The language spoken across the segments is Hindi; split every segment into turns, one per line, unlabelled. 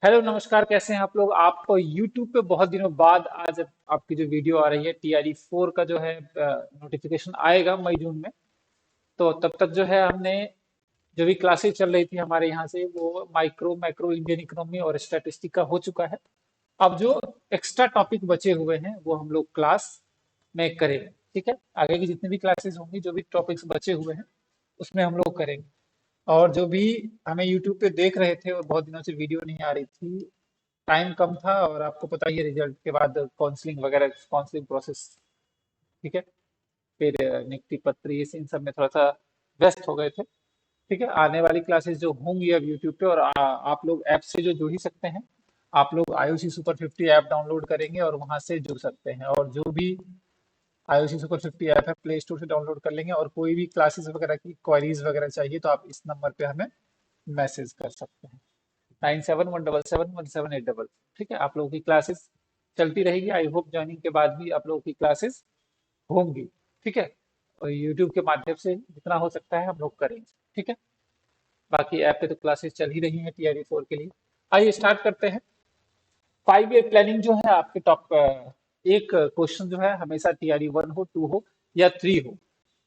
हेलो नमस्कार, कैसे हैं आप लोग। आप YouTube पे बहुत दिनों बाद आज आपकी जो वीडियो आ रही है TRE 4 का जो है नोटिफिकेशन आएगा मई जून में। तो तब तक जो है हमने जो भी क्लासेस चल रही थी हमारे यहाँ से वो माइक्रो मैक्रो इंडियन इकोनॉमी और स्टैटिस्टिक का हो चुका है। अब जो एक्स्ट्रा टॉपिक बचे हुए हैं वो हम लोग क्लास में करेंगे। ठीक है, आगे की जितनी भी क्लासेस होंगी जो भी टॉपिक्स बचे हुए हैं उसमें हम लोग करेंगे। और जो भी हमें यूट्यूब पे देख रहे थे और बहुत दिनों से वीडियो नहीं आ रही थी, टाइम कम था और आपको पता ही है रिजल्ट के बाद काउंसलिंग वगैरह काउंसलिंग प्रोसेस। ठीक है, फिर नियुक्ति पत्र ये इन सब में थोड़ा सा व्यस्त हो गए थे। ठीक है, आने वाली क्लासेस जो होंगी अब यूट्यूब पे और आप लोग ऐप से जो जुड़ ही सकते हैं। आप लोग आयुषी सुपर 50 ऐप डाउनलोड करेंगे और वहां से जुड़ सकते हैं। और जो भी आयुषी सुपर 50 ऐप है प्ले स्टोर से डाउनलोड कर लेंगे। और कोई भी क्लासेस वगैरह की क्वारीज वगैरह चाहिए तो आप इस नंबर पे हमें मैसेज कर सकते हैं। 97177178 ठीक है, आप लोगों की क्लासेस चलती रहेगी। आई होप ज्वाइनिंग के बाद भी आप लोगों की क्लासेस होंगी। ठीक है, और यूट्यूब के माध्यम से जितना हो सकता है हम लोग करेंगे। ठीक है, बाकी ऐप पे तो क्लासेस चल ही रही हैं TRE 4 के लिए। आइए स्टार्ट करते हैं। 5 ईयर प्लानिंग जो है आपके टॉप एक क्वेश्चन जो है हमेशा TRE 1 हो, 2 हो या 3 हो,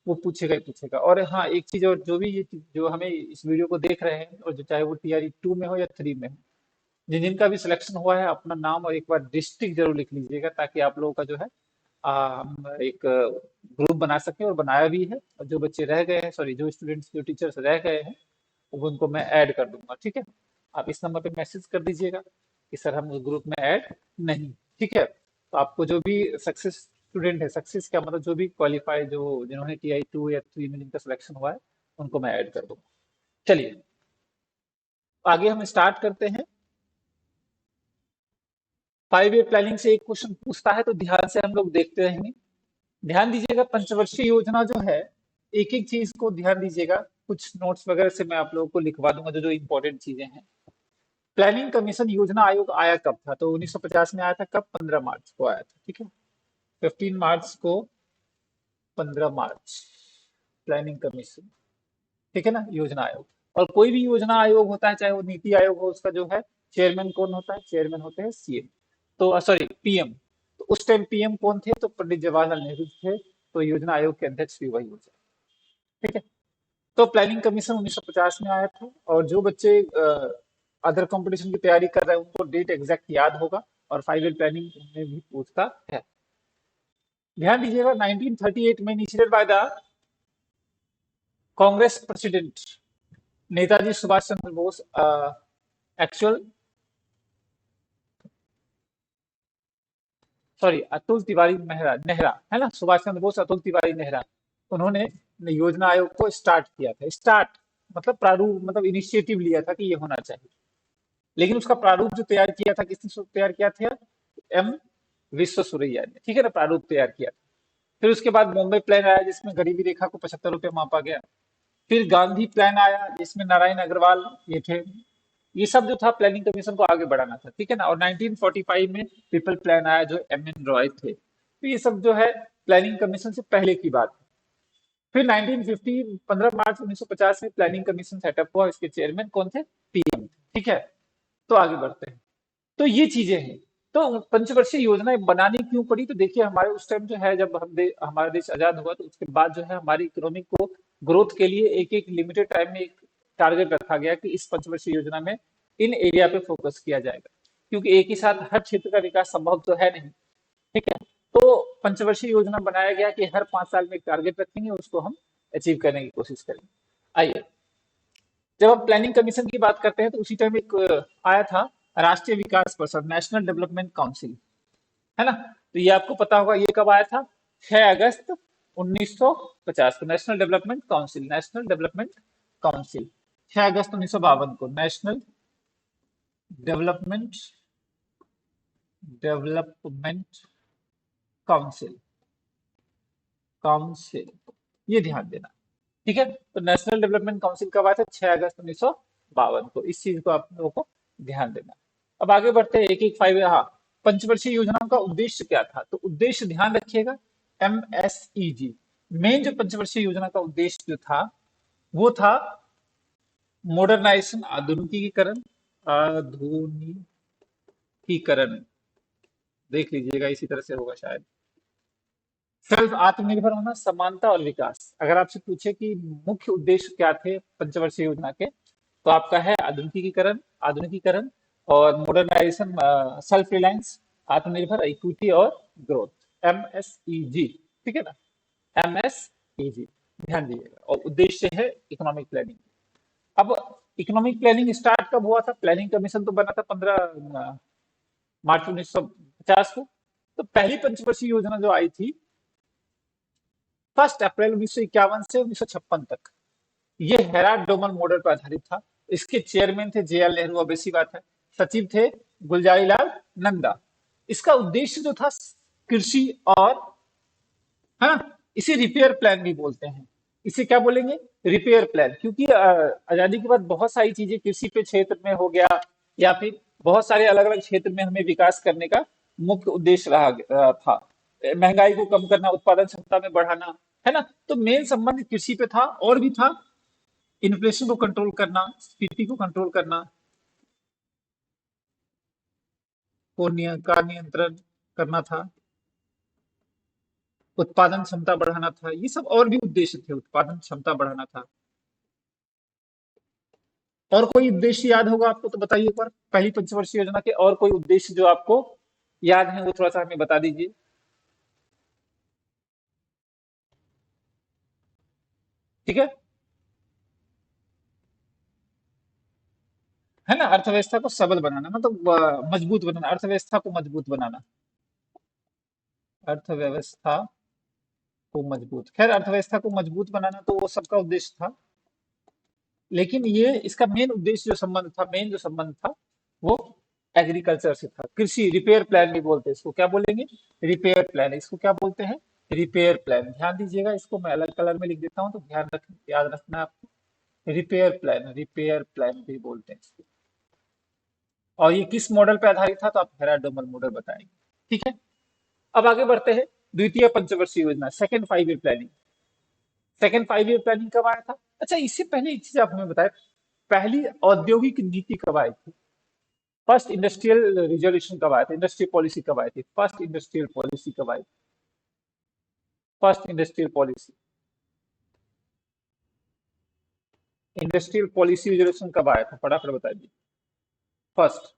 वो पूछेगा ही पूछेगा। और हाँ, एक चीज और, जो भी ये जो हमें इस वीडियो को देख रहे हैं और जो चाहे वो TRE 2 में हो या 3 में हो, जिन जिनका भी सिलेक्शन हुआ है अपना नाम और एक बार डिस्ट्रिक्ट जरूर लिख लीजिएगा ताकि आप लोगों का जो है हम एक ग्रुप बना सके। और बनाया भी है। और जो बच्चे रह गए हैं, सॉरी, जो स्टूडेंट्स जो टीचर्स रह गए हैं वो उनको मैं ऐड कर दूंगा। ठीक है, आप इस नंबर पे मैसेज कर दीजिएगा कि सर हम उस ग्रुप में ऐड नहीं। ठीक है, तो आपको जो भी सक्सेस स्टूडेंट है, सक्सेस का मतलब जो भी क्वालिफाई, जो जिन्होंने TI 2 या 3 में जिनका सिलेक्शन हुआ है उनको मैं ऐड कर दूंगा। चलिए आगे हम स्टार्ट करते हैं। 5 ईयर प्लानिंग से एक क्वेश्चन पूछता है तो ध्यान से हम लोग देखते रहेंगे। ध्यान दीजिएगा, पंचवर्षीय योजना जो है, एक एक चीज को ध्यान दीजिएगा। कुछ नोट्स वगैरह से मैं आप लोगों को लिखवा दूंगा जो जो इंपॉर्टेंट चीजें हैं। प्लानिंग कमीशन योजना आयोग आया कब था? तो 1950 में आया था। कब? 15 मार्च को आया था। ठीक है, 15 मार्च को, 15 मार्च, प्लानिंग कमीशन। ठीक है ना, योजना आयोग। और कोई भी योजना आयोग होता है, चाहे वो नीति आयोग हो, उसका जो है चेयरमैन कौन होता है? चेयरमैन होते हैं CM। तो सॉरी, PM। तो उस टाइम PM कौन थे? तो पंडित जवाहरलाल नेहरू थे। तो योजना आयोग के अध्यक्ष भी वही होते हैं। ठीक है, तो प्लानिंग कमीशन 1950 में आया था। और जो बच्चे अदर कंपटीशन की तैयारी कर रहे हैं उनको डेट एग्जैक्ट याद होगा। और 5 ईयर प्लानिंग में भी पूछता है। ध्यान दीजिएगा, 1938 में initiated by the Congress president Netaji Subhash Chandra Bose. Actual, sorry, Atul Tiwari Mehra Nehra है ना, सुभाष चंद्र बोस, अतुल तिवारी नेहरा। उन्होंने योजना आयोग को स्टार्ट किया था। स्टार्ट मतलब प्रारूप, मतलब इनिशिएटिव लिया था कि ये होना चाहिए। लेकिन उसका प्रारूप जो तैयार किया था, किसने तैयार किया था? M विश्वेश्वरैया ने। ठीक है ना, प्रारूप तैयार किया था। फिर उसके बाद मुंबई प्लान आया जिसमें गरीबी रेखा को 75 रुपये मापा गया। फिर गांधी प्लान आया जिसमें नारायण अग्रवाल ये थे। ये सब जो था प्लानिंग कमीशन को आगे बढ़ाना था। ठीक है ना। और 1945 में पीपल प्लान आया जो MN रॉय थे। तो ये सब जो है प्लानिंग कमीशन से पहले की बात है। फिर 1950, 15 मार्च 1950 में प्लानिंग कमीशन सेटअप हुआ। इसके चेयरमैन कौन थे? PM। ठीक है, तो आगे बढ़ते हैं। तो ये चीजें हैं। तो पंचवर्षीय योजनाएं बनानी क्यों पड़ी? तो देखिए, हमारे उस टाइम जो है, जब हमारा देश आजाद हुआ तो उसके बाद जो है हमारी इकोनॉमी को ग्रोथ के लिए एक एक लिमिटेड टाइम में एक टारगेट रखा गया कि इस पंचवर्षीय योजना में इन एरिया पे फोकस किया जाएगा। क्योंकि एक ही साथ हर क्षेत्र का विकास संभव तो है नहीं। ठीक है, तो पंचवर्षीय योजना बनाया गया कि हर 5 साल में एक टारगेट रखेंगे, उसको हम अचीव करने की कोशिश करेंगे। आइए, जब हम प्लानिंग कमीशन की बात करते हैं तो उसी टाइम एक आया था राष्ट्रीय विकास परिषद, नेशनल डेवलपमेंट काउंसिल, है ना। तो ये आपको पता होगा, ये कब आया था? 6 अगस्त 1950 को national development council, national development council. 6 अगस्त 1952 को national development development council, council, ये ध्यान देना। ठीक है, तो नेशनल डेवलपमेंट काउंसिल कब आया था? 6 अगस्त 1952 को। इस चीज को आप लोगों को ध्यान देना। अब आगे बढ़ते हैं, एक एक 5 ईयर। हाँ, पंचवर्षीय योजनाओं का उद्देश्य क्या था? तो उद्देश्य ध्यान रखिएगा, MSEG। मेन जो पंचवर्षीय योजना का उद्देश्य जो था वो था मॉडर्नाइजेशन, आधुनिकीकरण, आधुनिकीकरण, देख लीजिएगा इसी तरह से होगा शायद। सेल्फ, आत्मनिर्भर होना, समानता और विकास। अगर आपसे पूछे कि मुख्य उद्देश्य क्या थे पंचवर्षीय योजना के, तो आपका है आधुनिकीकरण, आधुनिकीकरण और मॉडर्नाइजेशन, सेल्फ रिलायंस, आत्मनिर्भर, इक्विटी और ग्रोथ, MSEG। ठीक है ना, MSEG, ध्यान दीजिएगा। और उद्देश्य है इकोनॉमिक प्लानिंग। अब इकोनॉमिक प्लानिंग स्टार्ट कब हुआ था? प्लानिंग कमीशन तो बना था 15 मार्च 1950 को। तो पहली पंचवर्षीय योजना जो आई थी 1 अप्रैल 1951 से 1956 तक, ये हेराल्ड डोमन मॉडल पर आधारित था। इसके चेयरमैन थे JL नेहरू, ऑब्वियसली बात है। सचिव थे गुलजारी लाल नंदा। इसका उद्देश्य जो था कृषि और, है ना, इसे रिपेयर प्लान भी बोलते हैं। इसे क्या बोलेंगे? Repair plan. क्योंकि आजादी के बाद बहुत सारी चीजें कृषि पे क्षेत्र में हो गया, या फिर बहुत सारे अलग अलग क्षेत्र में हमें विकास करने का मुख्य उद्देश्य था। महंगाई को कम करना, उत्पादन क्षमता में बढ़ाना, है ना। तो मेन संबंध कृषि पे था, और भी था इन्फ्लेशन को कंट्रोल करना, स्फीति को कंट्रोल करना, का नियंत्रण करना था, उत्पादन क्षमता बढ़ाना था। ये सब और भी उद्देश्य थे, उत्पादन क्षमता बढ़ाना था। और कोई उद्देश्य याद होगा आपको तो बताइए एक बार, पहली पंचवर्षीय योजना के और कोई उद्देश्य जो आपको याद है वो थोड़ा सा हमें बता दीजिए। ठीक है, है ना, अर्थव्यवस्था को सबल बनाना, मतलब मजबूत बनाना, अर्थव्यवस्था को मजबूत बनाना, अर्थव्यवस्था को मजबूत। खैर, अर्थव्यवस्था को मजबूत बनाना तो वो सबका उद्देश्य था, लेकिन ये इसका मेन उद्देश्य जो संबंध था, मेन जो संबंध था वो एग्रीकल्चर से था। कृषि रिपेयर प्लान भी बोलते हैं इसको, क्या बोलेंगे? Repair plan. इसको क्या बोलते हैं? Repair plan. ध्यान दीजिएगा, इसको मैं अलग कलर में लिख देता हूँ तो ध्यान रख, याद रखना है आपको। रिपेयर प्लान, रिपेयर प्लान भी बोलते हैं इसको। और ये किस मॉडल पे आधारित था? तो आप हेराडोमल मॉडल बताएंगे। ठीक है, अब आगे बढ़ते हैं। द्वितीय पंचवर्षीय योजना, second 5 year planning. Second 5 year planning कब आया था? अच्छा, इससे पहले एक चीज आप हमें बताएं, पहली औद्योगिक नीति कब आई थी? फर्स्ट इंडस्ट्रियल रिजोल्यूशन कब आया था? इंडस्ट्रियल पॉलिसी कब आई थी? फर्स्ट इंडस्ट्रियल पॉलिसी कब आई? First industrial policy, industrial policy resolution कब आया था? फटाफट बताइए। फर्स्ट,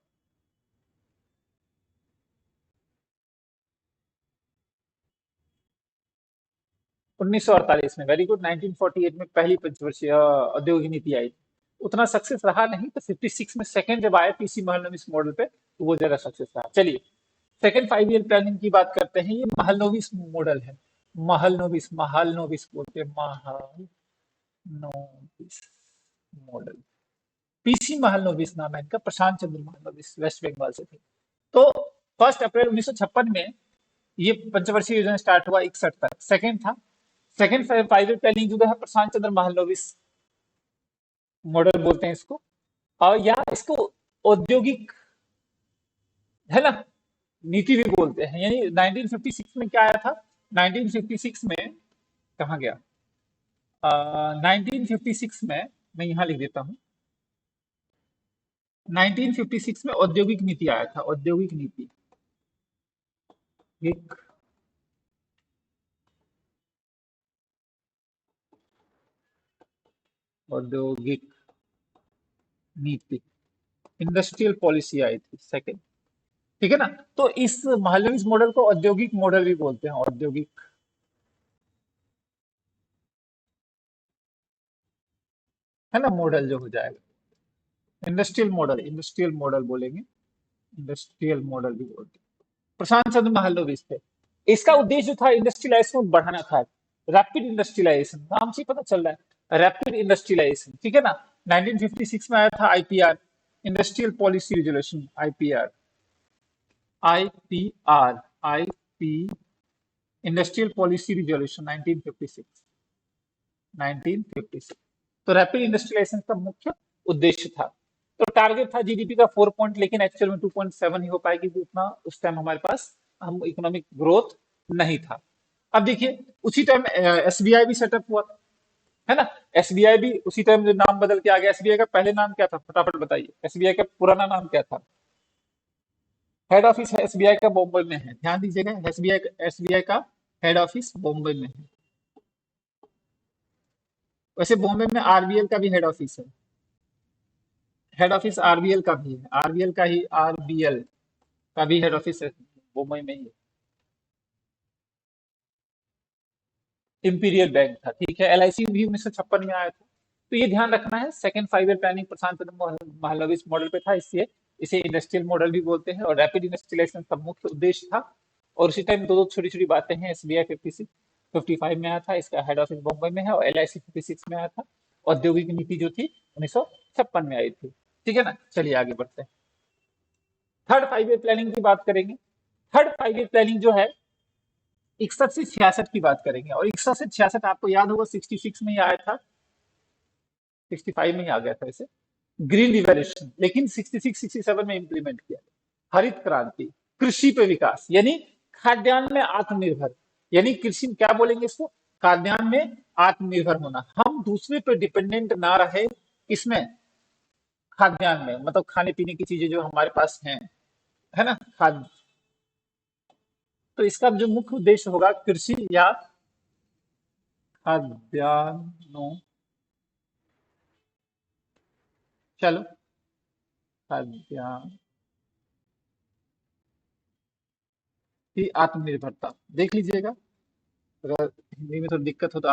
1948 में। Very good. 1948 में पहली पंचवर्षीय औद्योगिक नीति आई थी। उतना सक्सेस रहा नहीं, तो 56 में सेकंड जब आया PC महलनोबिस मॉडल पे, तो वो ज्यादा सक्सेस रहा। चलिए, सेकंड 5 ईयर प्लानिंग की बात करते हैं। ये महलनोबिस मॉडल है। महलनोबिस, महलनोबिस बोलते हैं, महलनोबिस मॉडल। PC महलनोबिस नाम है इनका, प्रशांत चंद्र महलनोबिस, वेस्ट बंगाल से थे। तो 1 अप्रैल 1956 में ये पंचवर्षीय योजना स्टार्ट हुआ, 61 तक। सेकंड था, सेकंड 5 ईयर प्लानिंग जो है प्रशांत चंद्र महलनोबिस मॉडल बोलते हैं इसको। और या इसको औद्योगिक, है ना, नीति भी बोलते हैं। यानी 1956 में क्या आया था? 1956 में, कहा गया, 1956 में, मैं यहाँ लिख देता हूँ, 1956 में औद्योगिक नीति आया था। औद्योगिक नीति, एक औद्योगिक नीति, इंडस्ट्रियल पॉलिसी आई थी सेकंड। ठीक है ना। तो इस महलनोबिस मॉडल को औद्योगिक मॉडल भी बोलते हैं, औद्योगिक, है ना, मॉडल जो हो जाएगा। इंडस्ट्रियल मॉडल, इंडस्ट्रियल मॉडल बोलेंगे, इंडस्ट्रियल मॉडल भी बोलते हैं। प्रशांत चंद्र महलनोबिस थे। इसका उद्देश्य जो था इंडस्ट्रियलाइजेशन को बढ़ाना था। रैपिड इंडस्ट्रियलाइजेशन, नाम से ही पता चल रहा है, रैपिड इंडस्ट्रियलाइजेशन। ठीक है ना। 1956 में आया था IPR, industrial policy resolution, IPR, IPR, IP, industrial policy resolution 1956, 1956। तो रैपिड इंडस्ट्रियलाइजेशन का मुख्य उद्देश्य था। तो टारगेट था GDP का 4 पॉइंट, लेकिन एक्चुअल में 2.7 ही हो पाएगी, क्योंकि उतना उस टाइम हमारे पास हम इकोनॉमिक ग्रोथ नहीं था। अब देखिए, उसी टाइम SBI भी सेटअप हुआ था। है ना। एसबीआई भी उसी टाइम जो नाम बदल के आ गया, एसबीआई का पहले नाम क्या था, फटाफट बताइए, एसबीआई का पुराना नाम क्या था। हेड ऑफिस एसबीआई का बॉम्बे में है, ध्यान दीजिएगा, एसबीआई का हेड ऑफिस बॉम्बे में है। वैसे बॉम्बे में आरबीएल का भी हेड ऑफिस है, हेड ऑफिस आरबीएल का भी है, आरबीएल का ही, आरबीएल का भी हेड ऑफिस है मुंबई में ही। इंपीरियल बैंक था, ठीक है। एलआईसी भी 1956 में आया था। तो ये ध्यान रखना है, सेकंड 5 ईयर प्लानिंग प्रशांत चंद्र महलनोबिस मॉडल पे था, इससे इसे इंडस्ट्रियल मॉडल भी बोलते हैं, और रैपिड इंडस्ट्रियलाइजेशन का मुख्य उद्देश्य था। और उसी टाइम दो दो छोटी छोटी बातें हैं, एसबीआई 55 में आया था, इसका हेड ऑफिस बॉम्बे में है, और एलआईसी 56 में आया था। औद्योगिक नीति जो थी 1956 में आई थी। ठीक है ना, चलिए आगे बढ़ते हैं। थर्ड 5 ईयर प्लानिंग की बात करेंगे। थर्ड 5 ईयर प्लानिंग जो है 61 से 66 की बात करेंगे, और 61 से 66 आपको याद होगा 66 में ही आया था, 65 में ही आ गया था इसे, ग्रीन रिवॉल्यूशन, लेकिन 66-67 में इंप्लीमेंट किया। हरित क्रांति, कृषि पे विकास, यानी खाद्यान्न में आत्मनिर्भर, यानी कृषि क्या बोलेंगे इसको, खाद्यान्न में आत्मनिर्भर होना, हम दूसरे पे डिपेंडेंट ना रहे। इसमें खाद्यान्न में मतलब खाने पीने की चीजें जो हमारे पास हैं, है ना, खाद्य। तो इसका जो मुख्य उद्देश्य होगा कृषि या खाद्यान्नों, चलो, खाद्यान्न की आत्मनिर्भरता देख लीजिएगा, अगर हिंदी में थोड़ी दिक्कत हो तो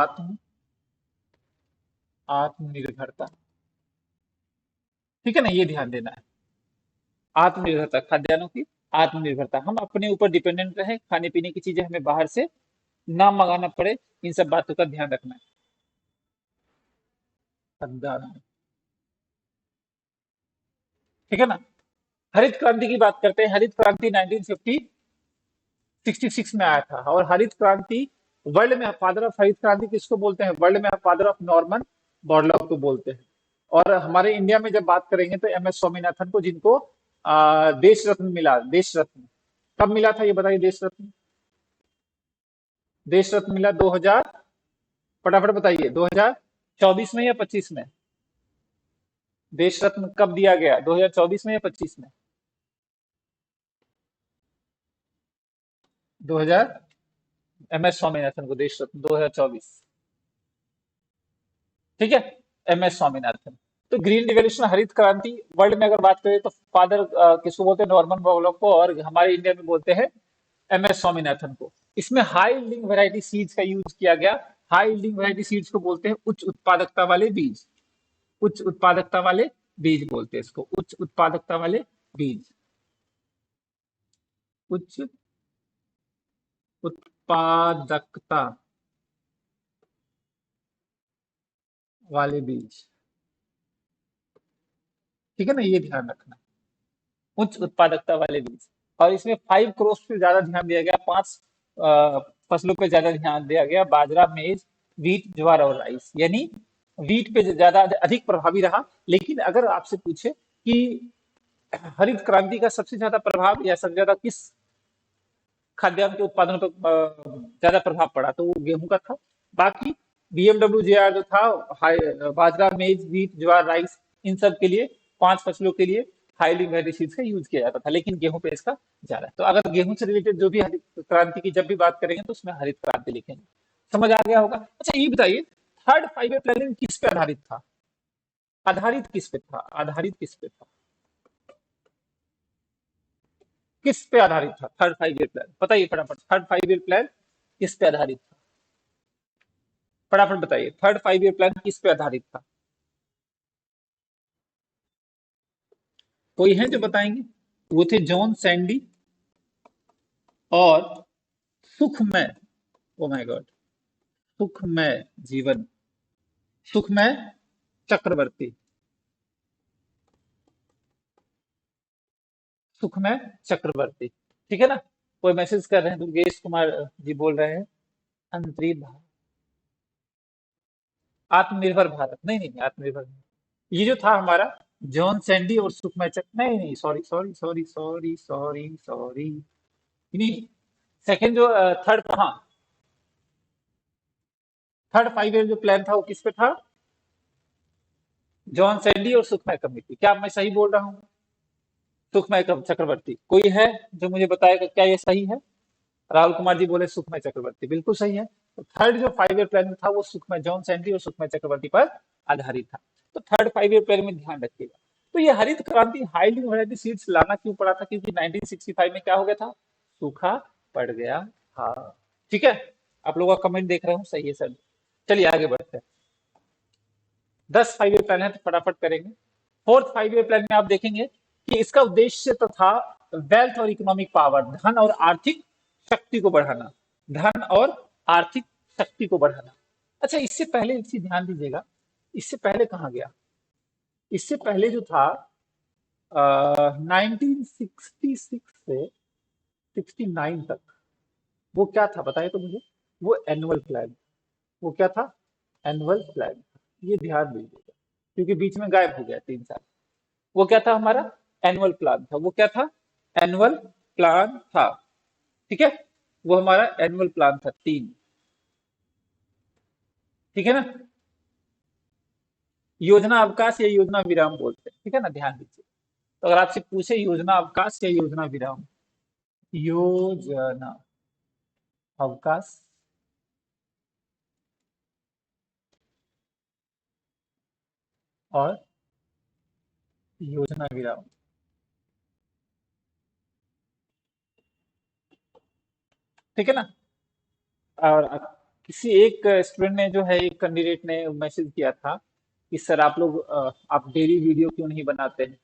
आत्मनिर्भरता, ठीक है ना, ये ध्यान देना है। आत्मनिर्भरता, खाद्यान्नों की आत्मनिर्भरता, हम अपने ऊपर डिपेंडेंट रहे, खाने पीने की चीजें हमें बाहर से ना मंगाना पड़े, इन सब बातों का ध्यान रखना है। खाद्यान्न, ठीक है ना। हरित क्रांति की बात करते हैं। हरित क्रांति 1966 में आया था, और हरित क्रांति वर्ल्ड में फादर ऑफ हरित क्रांति किसको बोलते हैं, वर्ल्ड में फादर ऑफ नॉर्मन बोरलॉग को बोलते हैं। और हमारे इंडिया में जब बात करेंगे तो एम एस स्वामीनाथन को, जिनको देश रत्न मिला, देश रत्न कब मिला था ये बताइए, देश रत्न, देश रत्न मिला 2000, फटाफट बताइए, 2024 में या 25 में, देश रत्न कब दिया गया, 2024 में या 25 में, 2000, एम एस स्वामीनाथन को देश रत्न 2024, ठीक है, एम एस स्वामीनाथन। तो ग्रीन रिवॉल्यूशन, हरित क्रांति, वर्ल्ड में अगर बात करें तो फादर किसको बोलते हैं, नॉर्मन बोरलॉग को, और हमारे इंडिया में बोलते हैं एम एस स्वामीनाथन को। इसमें हाई यील्डिंग वैरायटी सीड्स का यूज किया गया। हाई यील्डिंग वैरायटी सीड्स को बोलते हैं उच्च उत्पादकता वाले बीज, उच्च उत्पादकता वाले बीज बोलते हैं इसको, उच्च उत्पादकता वाले बीज, उच्च उत्पादकता वाले बीज, ठीक है ना, ये ध्यान रखना, उच्च उत्पादकता वाले बीज। और इसमें 5 क्रॉप पे ज्यादा ध्यान दिया गया, 5 फसलों पे ज्यादा ध्यान दिया गया, बाजरा, मेज, वीट, ज्वार और राइस, यानी वीट पे ज्यादा अधिक प्रभावी रहा। लेकिन अगर आपसे पूछे कि हरित क्रांति का सबसे ज्यादा प्रभाव या सबसे ज्यादा किस खाद्यान्न के उत्पादन पर ज्यादा प्रभाव पड़ा, तो वो गेहूं का था। बाकी बीएमडब्ल्यू जेआर जो था, बाजरा, मेज, वीट, ज्वार, राइस, इन सब के लिए, 5 फसलों के लिए हाईली वेरिएशीज का यूज किया जाता था, लेकिन गेहूं पे इसका ज्यादा है। तो अगर गेहूं से रिलेटेड जो भी हरित क्रांति की जब भी बात करेंगे तो उसमें हरित क्रांति लिखेंगे। समझ आ गया होगा। अच्छा ये बताइए, थर्ड 5 ईयर प्लानिंग किस पे आधारित था, आधारित किस पे था, आधारित किस पे था, किस पे आधारित था थर्ड 5 ईयर प्लान, बताइए फटाफट, थर्ड 5 ईयर प्लान किस पे आधारित था, फटाफट बताइए, थर्ड 5 ईयर प्लान किस पे आधारित था, कोई है जो बताएंगे। वो थे जॉन सैंडी और सुखमय, ओ माय गॉड, सुखमय जीवन, सुखमय चक्रवर्ती, सुखमय चक्रवर्ती, ठीक है ना। कोई मैसेज कर रहे हैं, दुर्गेश कुमार जी बोल रहे हैं, अंतरित भारत, आत्मनिर्भर भारत, नहीं नहीं नहीं, आत्मनिर्भर नहीं। ये जो था हमारा जॉन सैंडी और सुखमय चक्र, नहीं नहीं, sorry sorry sorry sorry sorry sorry, नहीं, सेकंड जो थर्ड, हाँ, थर्ड 5 ईयर जो प्लान था वो किस पे था? जॉन सैंडी और सुखमय कमेटी। क्या मैं सही बोल रहा हूँ? सुखमय चक्रवर्ती। कोई है जो मुझे बताएगा क्या ये सही है? राहुल कुमार जी बोले सुखमय चक्रवर्ती, बिल्कुल सही है। तो थर्ड जो 5 ईयर प्लान था वो सुखमय जॉन सैंडी और सुखमय चक्रवर्ती पर आधारित था। तो थर्ड 5 ईयर प्लान में ध्यान रखिएगा। तो ये हरित क्रांति हाईली वैरायटी सीड्स लाना क्यों पड़ा था? क्योंकि 1965 में क्या हो गया था? सूखा पड़ गया था। ठीक है, आप लोगों का कमेंट देख रहा हूँ, सही है सर। चलिए आगे बढ़ते हैं। 10 5 ईयर प्लान है तो फटाफट करेंगे। फोर्थ 5 ईयर प्लान में आप देखेंगे कि इसका उद्देश्य तो था वेल्थ और इकोनॉमिक पावर, धन और आर्थिक शक्ति को बढ़ाना। धन और आर्थिक शक्ति को बढ़ाना। अच्छा, इससे पहले एक चीज ध्यान दीजिएगा, इससे पहले कहाँ गया? इससे पहले जो था 1966 से 69 तक, वो क्या था बताइए तो मुझे? वो एनुअल प्लान। वो क्या था? Annual plan. ये ध्यान दीजिएगा क्योंकि बीच में गायब हो गया 3 साल। वो क्या था हमारा? एनुअल प्लान था। वो क्या था? एनुअल प्लान था। ठीक है, वो हमारा एनुअल प्लान था 3। ठीक है ना? योजना अवकाश या योजना विराम बोलते हैं। ठीक है ना, ध्यान दीजिए। तो अगर आपसे पूछे योजना अवकाश या योजना विराम, योजना अवकाश और योजना विराम। ठीक है ना? और किसी एक स्टूडेंट ने जो है, एक कैंडिडेट ने मैसेज किया था कि सर आप लोग आप डेली वीडियो क्यों नहीं बनाते हैं?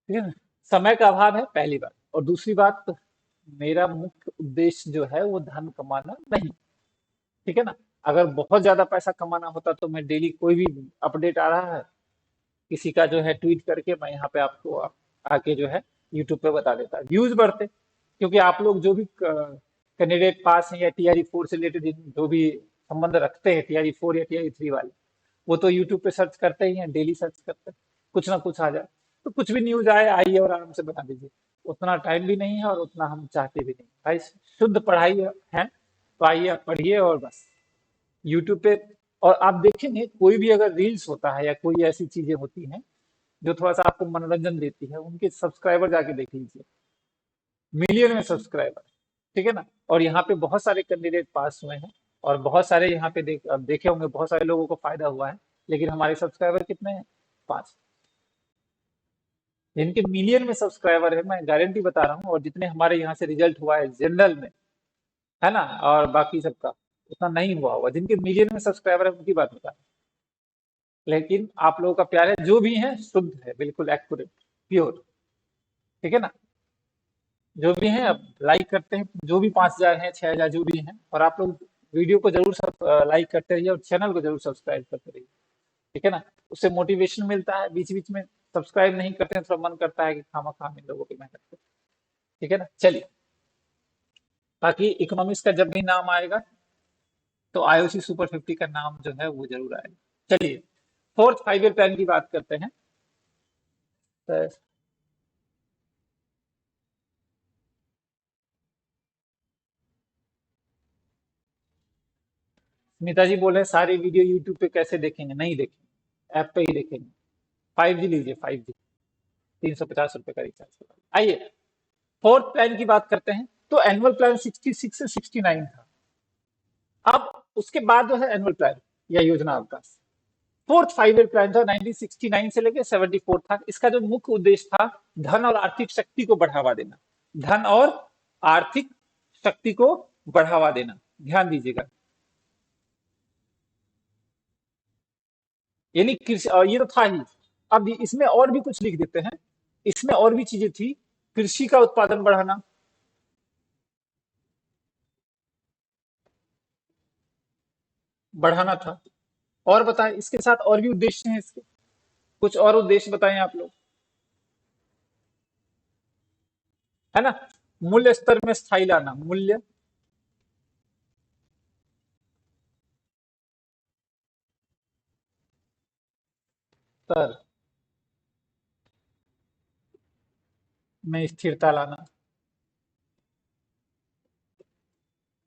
ठीक है ना? समय का अभाव है पहली बात, और दूसरी बात, मेरा मुख्य उद्देश्य जो है वो धन कमाना नहीं। ठीक है ना? अगर बहुत ज्यादा पैसा कमाना होता तो मैं डेली कोई भी अपडेट आ रहा है किसी का जो है ट्वीट करके मैं यहाँ पे आपको आके जो है यूट्यूब पे बता देता, व्यूज बढ़ते। क्योंकि आप लोग जो भी कैंडिडेट पास हैं या TRE 4 से रिलेटेड जो भी संबंध रखते हैं, TRE 4 या TRE 3 वाले, वो तो यूट्यूब पे सर्च करते ही हैं, डेली सर्च करते हैं, कुछ ना कुछ आ जाए। तो कुछ भी न्यूज आए, आइए और आराम से बता दीजिए। उतना टाइम भी नहीं है और उतना हम चाहते भी नहीं भाई। शुद्ध पढ़ाई है तो आइए आप पढ़िए और बस यूट्यूब पे। और आप देखेंगे कोई भी अगर रील्स होता है या कोई ऐसी चीजें होती हैं जो थोड़ा सा आपको मनोरंजन देती है, उनके सब्सक्राइबर जाके देख लीजिए, मिलियन में सब्सक्राइबर। ठीक है ना? और यहाँ पे बहुत सारे कैंडिडेट पास हुए हैं और बहुत सारे यहाँ पे अब देखे होंगे, बहुत सारे लोगों को फायदा हुआ है। लेकिन हमारे सब्सक्राइबर कितने हैं? 5। जिनके मिलियन में सब्सक्राइबर है, मैं गारंटी बता रहा हूँ। और जितने हमारे यहाँ से रिजल्ट हुआ है जनरल में, है ना, और बाकी सबका उतना नहीं हुआ होगा। जिनके मिलियन में सब्सक्राइबर है उनकी बात बता रहा हूं। लेकिन आप लोगों का प्यार है, जो भी है शुद्ध है, बिल्कुल एक्यूरेट, प्योर। ठीक है ना? जो भी है अब लाइक करते हैं, जो भी 5,000 है, 6,000 जो भी है। और आप लोग वीडियो को जरूर सब लाइक करते रहिए और चैनल को जरूर सब्सक्राइब करते रहिए। ठीक है ना? उससे मोटिवेशन मिलता है। बीच बीच में सब्सक्राइब नहीं करते हैं, थोड़ा मन करता है कि खामा खाम इन लोगों की मेहनत करें। ठीक है ना? चलिए, बाकी इकोनॉमिक्स का जब भी नाम आएगा तो IOC सुपर 50 का नाम जो है वो जरूर आएगा। चलिए, फोर्थ 5 ईयर प्लान की बात करते हैं। तो स्मिता जी बोल रहे हैं सारी वीडियो यूट्यूब पे कैसे देखेंगे? नहीं देखेंगे, ऐप पे ही देखेंगे। 5G लीजिए, 5G, 350 रुपए का रिचार्ज करवाइए। आइए, फोर्थ प्लान की बात करते हैं। तो एनुअल प्लान 66 से 69 था। अब उसके बाद जो है एनुअल प्लान या योजना अवकाश, फोर्थ 5 ईयर प्लान था, 1969 से लेके 74 था। इसका जो मुख्य उद्देश्य था, धन और आर्थिक शक्ति को बढ़ावा देना। धन और आर्थिक शक्ति को बढ़ावा देना, ध्यान दीजिएगा। यानी कृषि, और ये तो था ही। अब इसमें और भी कुछ लिख देते हैं। इसमें और भी चीजें थी। कृषि का उत्पादन बढ़ाना, बढ़ाना था। और बताएं, इसके साथ और भी उद्देश्य हैं इसके? कुछ और उद्देश्य बताएं आप लोग, है ना? मूल्य स्तर में स्थायी लाना, मूल्य स्तर में स्थिरता लाना,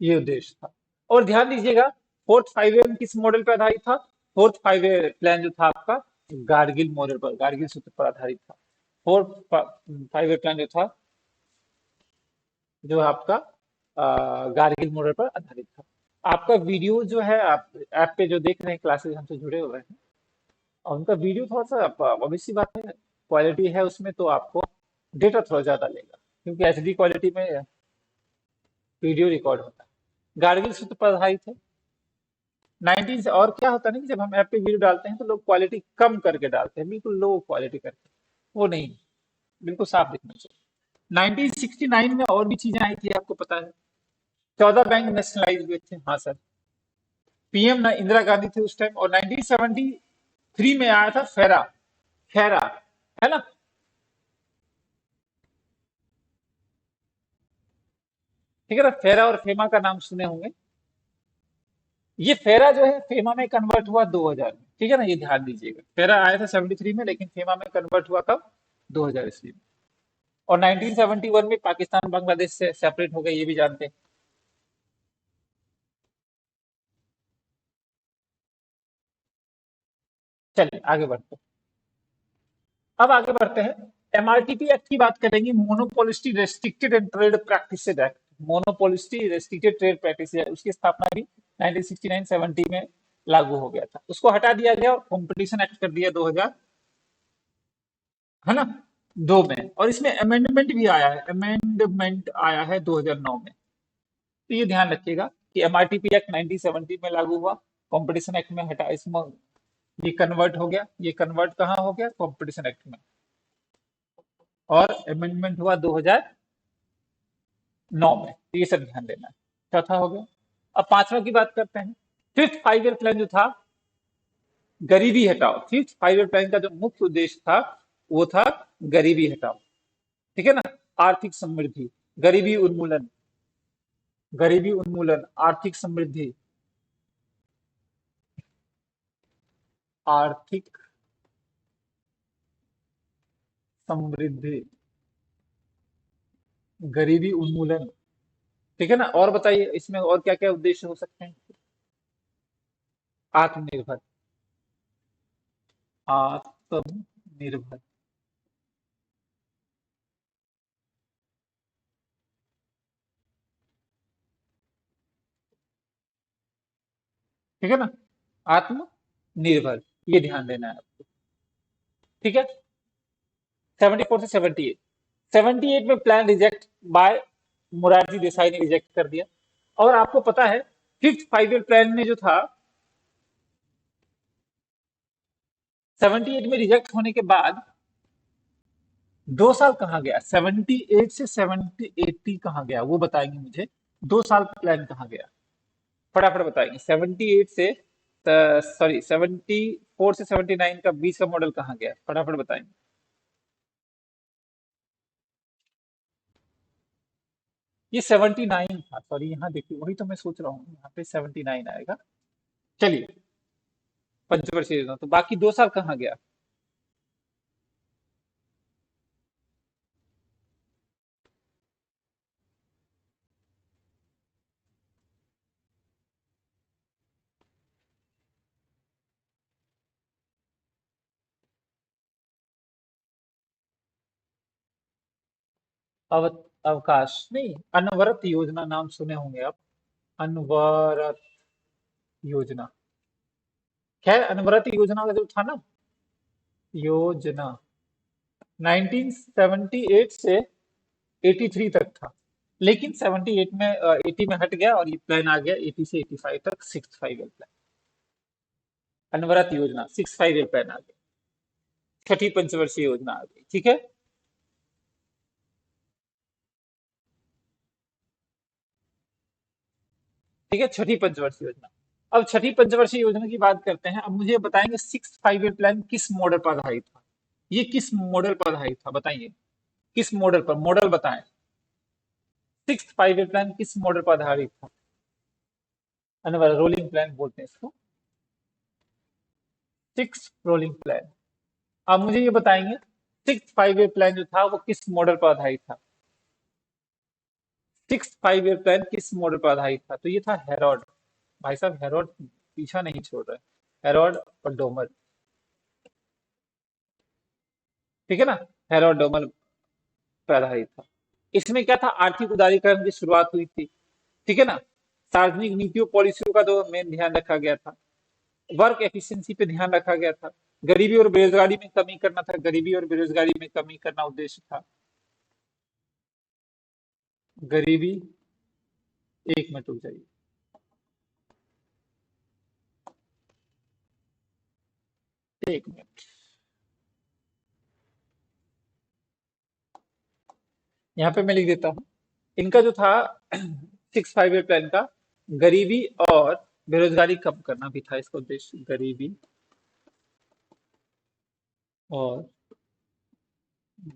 ये उद्देश्य था। और ध्यान दीजिएगा, फोर्थ 5 ईयर किस मॉडल पर आधारित था? फोर्थ 5 ईयर प्लान जो था आपका गार्गिल मॉडल पर, गार्गिल सूत्र पर आधारित था। फोर्थ 5 ईयर प्लान जो था, जो आपका गार्गिल मॉडल पर आधारित था। आपका वीडियो जो है, आप ऐप पे जो देख रहे हैं, क्लासेस हमसे जुड़े हुए हैं, और उनका वीडियो थोड़ा सा obvious सी बात है, क्वालिटी है उसमें तो आपको डेटा थोड़ा ज्यादा लेगा, क्योंकि एचडी क्वालिटी में वीडियो रिकॉर्ड होता है। गार्गिल सूत्र पर आधारित है 19 से। और क्या होता है ना कि जब हम ऐप पे वीडियो डालते हैं तो लोग क्वालिटी कम करके डालते हैं, बिल्कुल लो क्वालिटी करके, वो नहीं, बिल्कुल साफ दिखना चाहिए। 1969 में और भी चीजें आई थी, आपको पता है। 14 बैंक नेशनलाइज हुए थे, हाँ सर। पीएम ना इंदिरा गांधी थे उस टाइम। और 1973 में आया था फेरा, खेरा, है ना। ठीक है ना, फेरा और फेमा का नाम सुने होंगे। ये फेरा जो है फेमा में कन्वर्ट हुआ 2000 में, ठीक है ना, ये ध्यान दीजिएगा। फेरा आया था 73 में, लेकिन फेमा में कन्वर्ट हुआ कब? 2000 ईस्वी में। और 1971 में पाकिस्तान बांग्लादेश से सेपरेट हो गए, ये भी जानते हैं। चलिए आगे बढ़ते हैं। अब आगे बढ़ते हैं, एमआरटीपी एक्ट की बात करेंगे, monopolistic restricted and trade practices act. Monopolistic restricted trade practice है, उसकी स्थापना भी 1969-70 में लागू हो गया था। उसको हटा दिया गया और कंपटीशन एक्ट कर दिया 2000, है ना, दो में। और इसमें अमेंडमेंट भी आया है, अमेंडमेंट आया है 2009 में। तो ये ध्यान रखिएगा कि एमआरटीपी एक्ट 1970 में लागू हुआ, कंपटीशन एक्ट में हटा, इसमें ये कन्वर्ट हो गया। ये कन्वर्ट कहाँ हो गया? कंपटीशन एक्ट में। और अमेंडमेंट हुआ 2009 में। तो ये सब ध्यान देना है। चौथा हो गया। अब पांचवा की बात करते हैं। फिफ्थ 5 ईयर प्लान जो था, गरीबी हटाओ। फिफ्थ 5 ईयर प्लान का जो मुख्य उद्देश्य था वो था गरीबी हटाओ, ठीक है ना, आर्थिक समृद्धि, गरीबी उन्मूलन, गरीबी उन्मूलन, आर्थिक समृद्धि, आर्थिक समृद्धि, गरीबी उन्मूलन, ठीक है ना। और बताइए इसमें और क्या क्या उद्देश्य हो सकते हैं? आत्मनिर्भर, आत्मनिर्भर, ठीक है ना, आत्मनिर्भर, ये ध्यान देना है आपको, ठीक है। 74 से 78, 78 में plan reject by Morarji Desai ने रिजेक्ट कर दिया। और आपको पता है फिफ्थ 5 ईयर प्लान में जो था, 78 में रिजेक्ट होने के बाद 2 साल कहाँ गया? 78 से 70 80 कहाँ गया, वो बताएंगे मुझे। 2 साल का प्लान कहाँ गया? फटाफट बताएंगे। 78 से, सॉरी, 74 से 79 का बीच का मॉडल कहाँ गया? फटाफट बताएंगे। ये 79 था, सॉरी, यहाँ देखिए, वही तो मैं सोच रहा हूँ, यहाँ पे 79 आएगा। चलिए, पंचवर्षीय योजना, तो बाकी 2 साल कहाँ गया? अव, अवकाश नहीं, अनवरत योजना नाम सुने होंगे आप। अनवरत योजना, खैर अनवरत योजना का जो था ना, योजना 1978 से 83 तक था। लेकिन 78 में 80 में हट गया और ये प्लान आ गया 80 से 85 तक, सिक्स 5 ईयर प्लान, अनवरत योजना, सिक्स 5 ईयर प्लान आ गया। छठी पंचवर्षीय योजना आ गई, ठीक है। ठीक है, छठी पंचवर्षीय योजना। अब छठी पंचवर्षीय योजना की बात करते हैं। अब मुझे बताएंगे सिक्स 5 ईयर प्लान किस मॉडल पर आधारित था? ये किस मॉडल पर आधारित था, बताइए। किस मॉडल पर, मॉडल बताएं। सिक्स 5 ईयर प्लान किस मॉडल पर आधारित था? अनवर रोलिंग प्लान बोलते हैं इसको, सिक्स रोलिंग प्लान। अब मुझे ये बताएंगे सिक्स 5 ईयर प्लान जो था वो किस मॉडल पर आधारित था? सिक्स 5 ईयर प्लान किस मॉडल पर आधारित था? तो ये था हेरोड, भाई साहब हेरोड पीछा नहीं छोड़ रहे। हेरोड और डोमर, ठीक है ना, हेरोड डोमर पर आधारित था। इसमें क्या था, आर्थिक उदारीकरण की शुरुआत हुई थी, ठीक है ना। सार्वजनिक नीतियों पॉलिसियों का तो मेन ध्यान रखा गया था। वर्क एफिशिएंसी पे ध्यान रखा गया था। गरीबी और बेरोजगारी में कमी करना था, गरीबी और बेरोजगारी में कमी करना उद्देश्य था। गरीबी, एक मिनट रुक जाइए। एक मिनट, यहाँ पे मैं लिख देता हूँ। इनका जो था 6 5 ईयर प्लान का, गरीबी और बेरोजगारी कम करना भी था इसका उद्देश्य। गरीबी और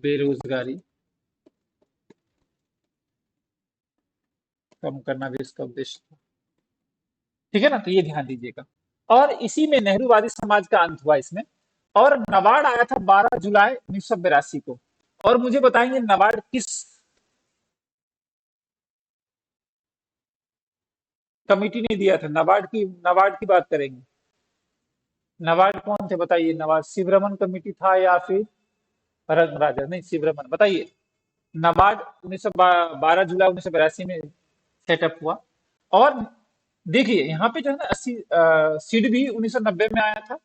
बेरोजगारी कम करना भी इसका उद्देश्य था, ठीक है ना। तो ये ध्यान दीजिएगा। और इसी में नेहरूवादी समाज का अंत हुआ इसमें। और नबार्ड आया था 12 जुलाई 1982 को। और मुझे बताएंगे नबार्ड किस कमिटी ने दिया था? नबार्ड की बात करेंगे। नबार्ड कौन थे बताइए? नबार्ड शिवरमन कमेटी था या फिर रंगराजा? नहीं, शिवरमन, बताइए। नाबार्ड 12 जुलाई 1982 में सेटअप हुआ। और देखिए यहाँ पे जो है ना, 80 सीड भी 1990 में आया था।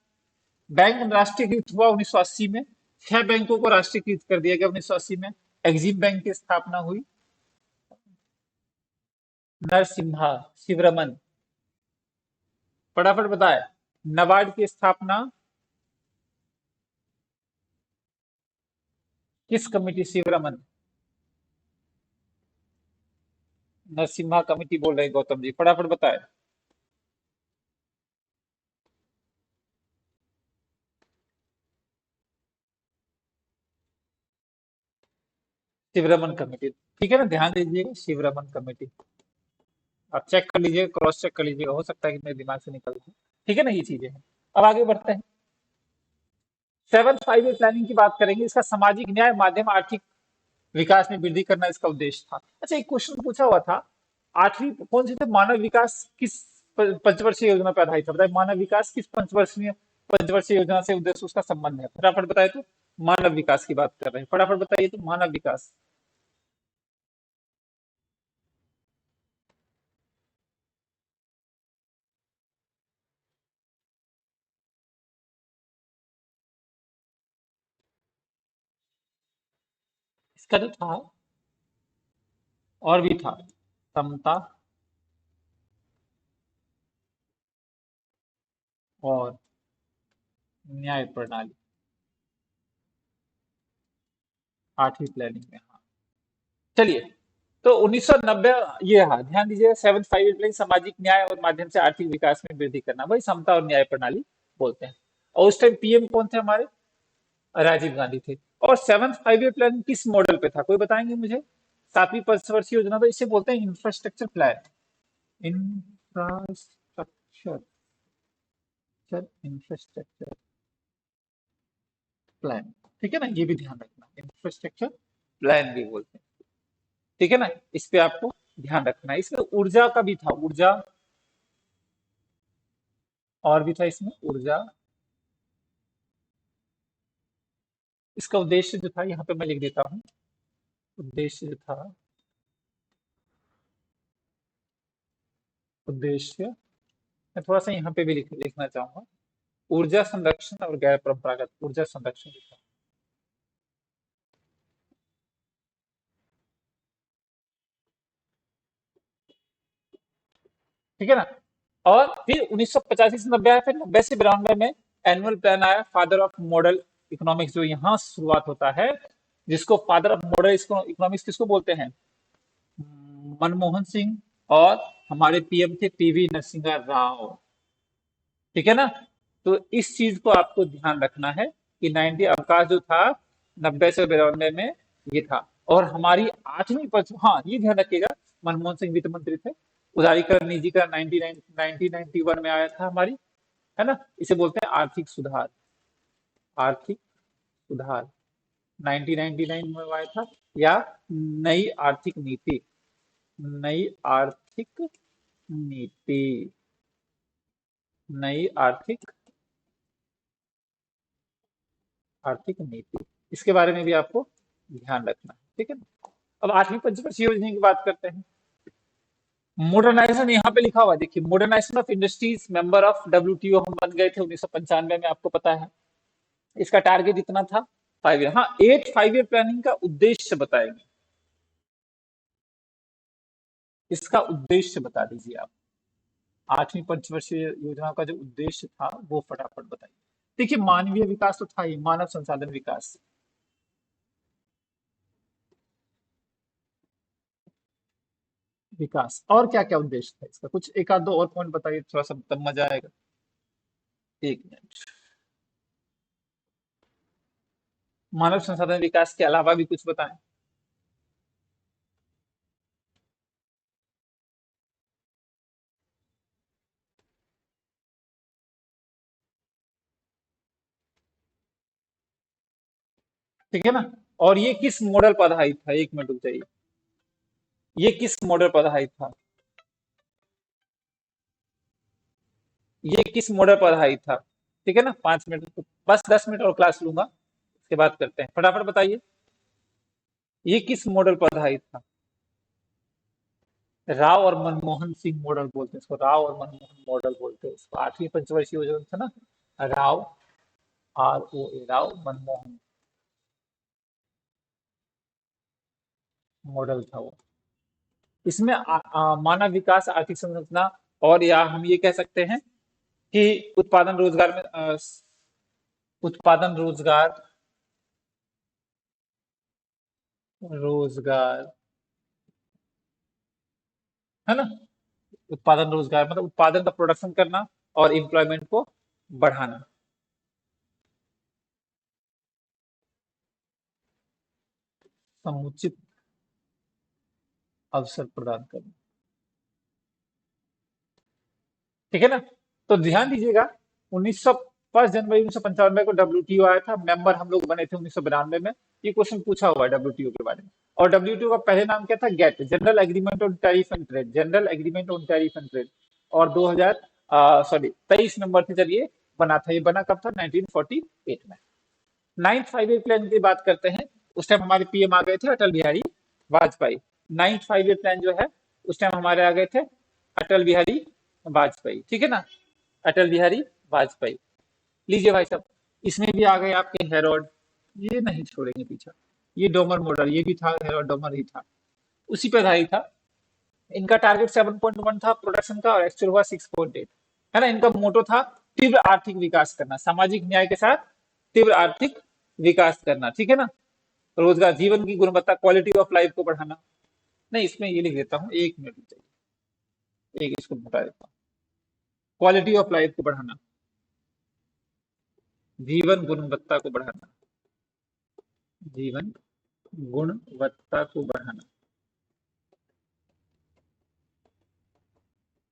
बैंक राष्ट्रीयकृत हुआ 1980 में। 6 बैंकों को राष्ट्रीयकृत कर दिया गया 1980 में। एग्जिम बैंक की स्थापना हुई। नरसिम्हा शिवरमन, फटाफट बताए। नाबार्ड की स्थापना किस कमेटी? शिवरमन, नरसिम्हा कमेटी बोल रहे हैं गौतम जी, फटाफट बताए। शिवरमन कमेटी, ठीक है ना, ध्यान दीजिएगा, शिवरमन कमेटी। आप चेक कर लीजिएगा, क्रॉस चेक कर लीजिएगा, हो सकता है कि मेरे दिमाग से निकल जाए, ठीक है ना, ये चीजें हैं। अब आगे बढ़ते हैं। 7 5 ईयर प्लानिंग की बात करेंगे। इसका सामाजिक न्याय, माध्यम, आर्थिक विकास में वृद्धि करना इसका उद्देश्य था। अच्छा, एक क्वेश्चन पूछा हुआ था, आठवीं कौन सी थी? मानव विकास किस पंचवर्षीय योजना पर आधारित था? बताइए, मानव विकास किस पंचवर्षीय योजना से उद्देश्य उसका संबंध है? फटाफट बताए तो। मानव विकास की बात कर रहे हैं, फटाफट बताइए तो। मानव विकास, इसका जो था और भी था, समता और न्याय प्रणाली, आठवीं प्लानिंग में, हाँ। चलिए, तो 1990, ये हाँ ध्यान दीजिएगा, 7 5 ईयर प्लानिंग सामाजिक न्याय और माध्यम से आर्थिक विकास में वृद्धि करना, वही समता और न्याय प्रणाली बोलते हैं। और उस टाइम पीएम कौन थे हमारे? राजीव गांधी थे। और 7 5 ईयर प्लान किस मॉडल पे था, कोई बताएंगे मुझे? 7वीं पंचवर्षीय योजना, तो इसे बोलते हैं infrastructure plan. Infrastructure, infrastructure plan, ठीक है ना, ये भी ध्यान रखना, इंफ्रास्ट्रक्चर प्लान भी बोलते हैं, ठीक है ना। इस पे आपको ध्यान रखना है। इसमें ऊर्जा का भी था, ऊर्जा, और भी था इसमें ऊर्जा। इसका उद्देश्य जो था, यहाँ पे मैं लिख देता हूँ। उद्देश्य जो था, उद्देश्य मैं थोड़ा सा यहाँ पे भी लिखना चाहूंगा। ऊर्जा संरक्षण और गैर परंपरागत ऊर्जा संरक्षण भी था, ठीक है ना। और फिर 1985 से 90 आया, फिर 90 से 92 में एनुअल प्लान आया, फादर ऑफ मॉडल इकोनॉमिक्स, जो यहाँ शुरुआत होता है, जिसको फादर ऑफ मॉडल इकोनॉमिक्स किसको बोलते हैं? मनमोहन सिंह। और हमारे पीएम थे पीवी नरसिंहा राव, ठीक है ना। तो इस चीज को आपको ध्यान रखना है कि 90 अवकाश जो था 90 से 92 में, ये था। और हमारी आठवीं पच हाँ, ये ध्यान रखिएगा, मनमोहन सिंह वित्त मंत्री थे। उदारीकरण निजीकरण 1991 में आया था हमारी, है ना। इसे बोलते हैं आर्थिक सुधार, आर्थिक सुधार 1999 में आया था। या नई आर्थिक नीति, नई आर्थिक नीति, नई आर्थिक आर्थिक नीति, इसके बारे में भी आपको ध्यान रखना है, ठीक है ना। अब आठवीं पंचवर्षीय योजना की बात करते हैं। मॉडर्नाइजेशन यहाँ पे लिखा हुआ है, देखिए, modernisation of industries, member of WTO हम बन गए थे 1995 में, आपको पता है। इसका टारगेट इतना था, 5 ईयर। हाँ, 8 5 ईयर प्लानिंग का उद्देश्य बताएंगे, इसका उद्देश्य बता दीजिए आप। आठवीं पंचवर्षीय योजना का जो उद्देश्य था वो फटाफट बताइए। देखिए, मानवीय विकास तो था ही, मानव संसाधन विकास। विकास और क्या क्या उद्देश्य था इसका, कुछ एक आध दो और पॉइंट बताइए, थोड़ा सा तब मजा आएगा। एक मिनट। मानव संसाधन विकास के अलावा भी कुछ बताएं। ठीक है ना। और ये किस मॉडल पर आधारित था, एक मिनट रुक जाइए, ये किस मॉडल पर आधारित था, ये किस मॉडल पर आधारित था। ठीक है ना, 5 मिनट बस, 10 मिनट और क्लास लूंगा, उसके बाद करते हैं, फटाफट बताइए, ये किस मॉडल पर आधारित था। राव और मनमोहन सिंह मॉडल बोलते हैं इसको, राव और मनमोहन मॉडल बोलते हैं इसको। आठवीं पंचवर्षीय योजना था ना, राव, ROA, राव मनमोहन मॉडल था वो। इसमें मानव विकास, आर्थिक संरचना, और या हम ये कह सकते हैं कि उत्पादन रोजगार में उत्पादन रोजगार, रोजगार, है ना। उत्पादन रोजगार मतलब उत्पादन का प्रोडक्शन करना और एम्प्लॉयमेंट को बढ़ाना। समुचित अवसर प्रदान करना, ठीक है ना। तो ध्यान दीजिएगा, 1900 1 जनवरी 1995 को डब्ल्यूटीओ आया था, मेंबर हम लोग बने थे 1992 में। ये क्वेश्चन पूछा हुआ है डब्ल्यूटीओ के बारे में। और डब्ल्यूटीओ का पहले नाम क्या था, GATT, general agreement on tariff and trade, general agreement on tariff and trade. और 2000 सॉरी 23 नंबर से जब ये बना था, ये बना कब था, 1948 में। 9th 5 ईयर प्लान की बात करते हैं, उस टाइम हमारे पीएम आ गए थे Atal Bihari Vajpayee. 9th 5 year plan जो है, उस टाइम हमारे आ गए थे अटल बिहारी वाजपेयी, ठीक है ना, अटल बिहारी वाजपेयी। लीजिए भाई साहब, इसमें भी आ गए आपके हेरोड, ये नहीं छोड़ेंगे पीछे। ये डोमर मॉडल, ये भी था, हेरोड डोमर ही था, उसी पे आधारित था। इनका टारगेट 7.1 था प्रोडक्शन का, और एक्चुअल हुआ 6.8, है ना। इनका मोटो था तीव्र आर्थिक विकास करना, सामाजिक न्याय के साथ तीव्र आर्थिक विकास करना, ठीक है ना। रोजगार, जीवन की गुणवत्ता, क्वालिटी ऑफ लाइफ को बढ़ाना। नहीं, इसमें ये लिख देता हूँ, एक मिनट चाहिए, एक इसको बता देता हूँ, क्वालिटी ऑफ लाइफ को बढ़ाना, जीवन गुणवत्ता को बढ़ाना, जीवन गुणवत्ता को बढ़ाना,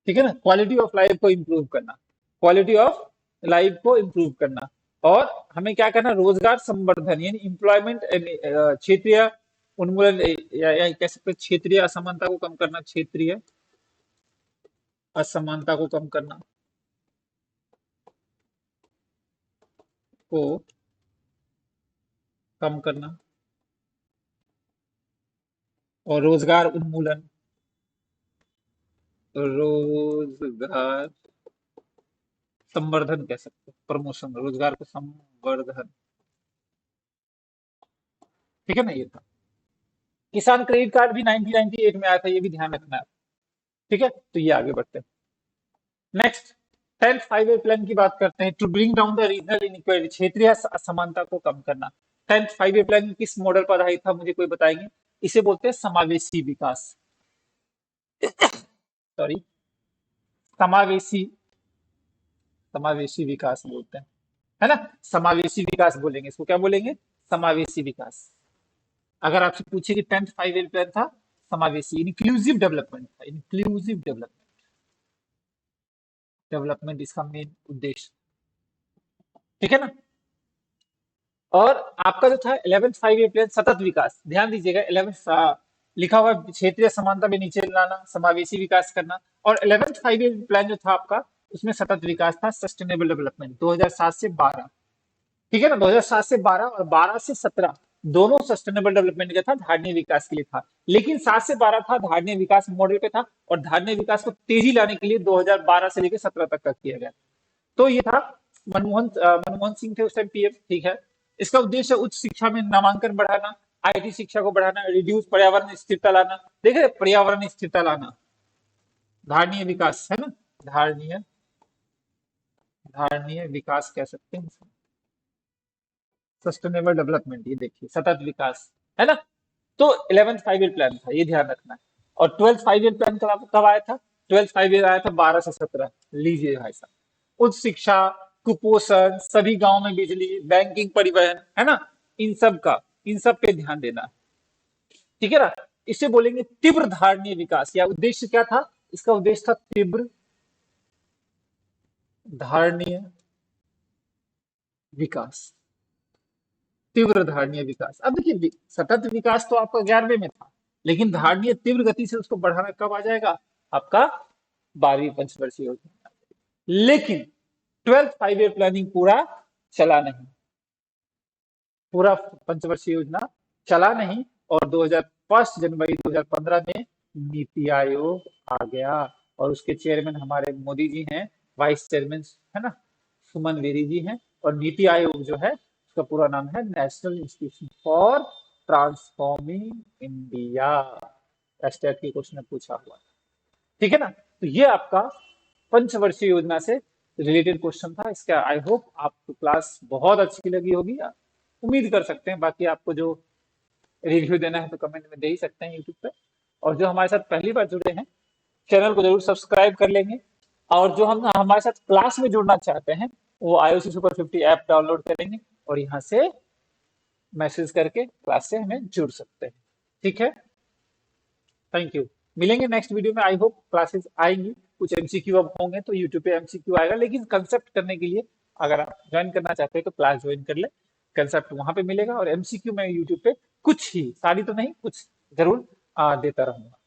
ठीक है ना। क्वालिटी ऑफ लाइफ को इम्प्रूव करना, क्वालिटी ऑफ लाइफ को इम्प्रूव करना। और हमें क्या करना, रोजगार संवर्धन यानी एम्प्लॉयमेंट, क्षेत्रीय उन्मूलन, या कह सकते हैं क्षेत्रीय असमानता को कम करना, क्षेत्रीय असमानता को कम करना, को कम करना, और रोजगार उन्मूलन, रोजगार संवर्धन कह सकते हैं, प्रमोशन, रोजगार को संवर्धन, ठीक है ना, ये था। किसान क्रेडिट कार्ड भी 1998 में आया था, ये भी ध्यान रखना है, ठीक है। तो ये आगे बढ़ते हैं, नेक्स्ट। 10th 5 ईयर प्लान की बात करते हैं, to bring down the regional inequality, क्षेत्रीय असमानता को कम करना। 10th 5 ईयर प्लान किस मॉडल पर आधारित था, मुझे कोई बताएंगे। इसे बोलते हैं समावेशी विकास, सॉरी, समावेशी, समावेशी विकास बोलते हैं, है ना। समावेशी विकास बोलेंगे इसको, क्या बोलेंगे, समावेशी विकास। अगर आपसे पूछे कि 10th 5 ईयर प्लान था समावेशी, इंक्लूसिव डेवलपमेंट था, इंक्लूसिव डेवलपमेंट, डेवलपमेंट इसका मेन उद्देश्य, ठीक है ना। और आपका जो था 11th 5 ईयर प्लान सतत विकास, ध्यान दीजिएगा, 11th लिखा हुआ क्षेत्रीय समानता में नीचे लाना, समावेशी विकास करना। और 11th 5 ईयर प्लान जो था आपका, उसमें सतत विकास था, सस्टेनेबल डेवलपमेंट 2007 से 12। ठीक है ना, 2007 से 12 और 12 से 17 दोनों सस्टेनेबल डेवलपमेंट का था, धारणीय विकास के लिए था। लेकिन 7 से 12 था धारणीय विकास मॉडल पे था, और धारणीय विकास को तेजी लाने के लिए 2012 से लेकर 17 तक का किया गया। तो ये था मनमोहन सिंह थे उस टाइम पीएम। ठीक है, इसका उद्देश्य उच्च शिक्षा में नामांकन बढ़ाना, आईटी शिक्षा को बढ़ाना, रिड्यूस पर्यावरण स्थिरता लाना। देखे, पर्यावरण स्थिरता लाना, धारणीय विकास है ना, धारणीय धारणीय विकास कह सकते हैं, सस्टेनेबल डेवलपमेंट, ये देखिए सतत विकास है ना। तो 11th 5 ईयर प्लान था, ये ध्यान रखना है। और 12th 5 ईयर प्लान कब आया था? 12th 5 ईयर आया था 12 से 17। लीजिए भाई साहब, उच्च शिक्षा, कुपोषण, सभी गांव में बिजली, बैंकिंग, परिवहन, है ना, इन सब पे ध्यान देना। ठीक है ना, इसे बोलेंगे तीव्र धारणीय विकास। या उद्देश्य क्या था इसका? उद्देश्य था तीव्र धारणीय विकास, तीव्र धारणीय विकास। अब देखिए, सतत विकास तो आपका 11वें में था, लेकिन धारणीय तीव्र गति से उसको बढ़ाना कब आ जाएगा? आपका 12वीं पंचवर्षीय योजना। लेकिन 12th 5 ईयर प्लानिंग पूरा चला नहीं, पूरा पंचवर्षीय योजना चला नहीं। और 1 जनवरी 2015 में नीति आयोग आ गया, और उसके चेयरमैन हमारे मोदी जी हैं, वाइस चेयरमैन है ना सुमन बेरी जी हैं। और नीति आयोग जो है उसका पूरा नाम है national institution for transforming India. STET के क्वेश्चन में पूछा हुआ। ठीक है ना, तो ये आपका पंचवर्षीय योजना से रिलेटेड क्वेश्चन था। इसका आई होप आपको क्लास बहुत अच्छी लगी होगी, उम्मीद कर सकते हैं। बाकी आपको जो रिव्यू देना है तो कमेंट में दे ही सकते हैं यूट्यूब पे। और जो हमारे साथ पहली बार जुड़े हैं, चैनल को जरूर सब्सक्राइब कर लेंगे। और जो हम हमारे साथ क्लास में जुड़ना चाहते हैं, वो IOC सुपर 50 ऐप डाउनलोड करेंगे और यहाँ से मैसेज करके क्लास से हमें जुड़ सकते हैं। ठीक है, थैंक यू। मिलेंगे नेक्स्ट वीडियो में। आई होप क्लासेस आएंगी, कुछ MCQ अब होंगे तो यूट्यूब पे MCQ आएगा। लेकिन कंसेप्ट करने के लिए अगर आप ज्वाइन करना चाहते हैं तो क्लास ज्वाइन कर ले, कंसेप्ट वहां पे मिलेगा। और MCQ मैं यूट्यूब पे कुछ ही, सारी तो नहीं, कुछ जरूर देता रहूंगा।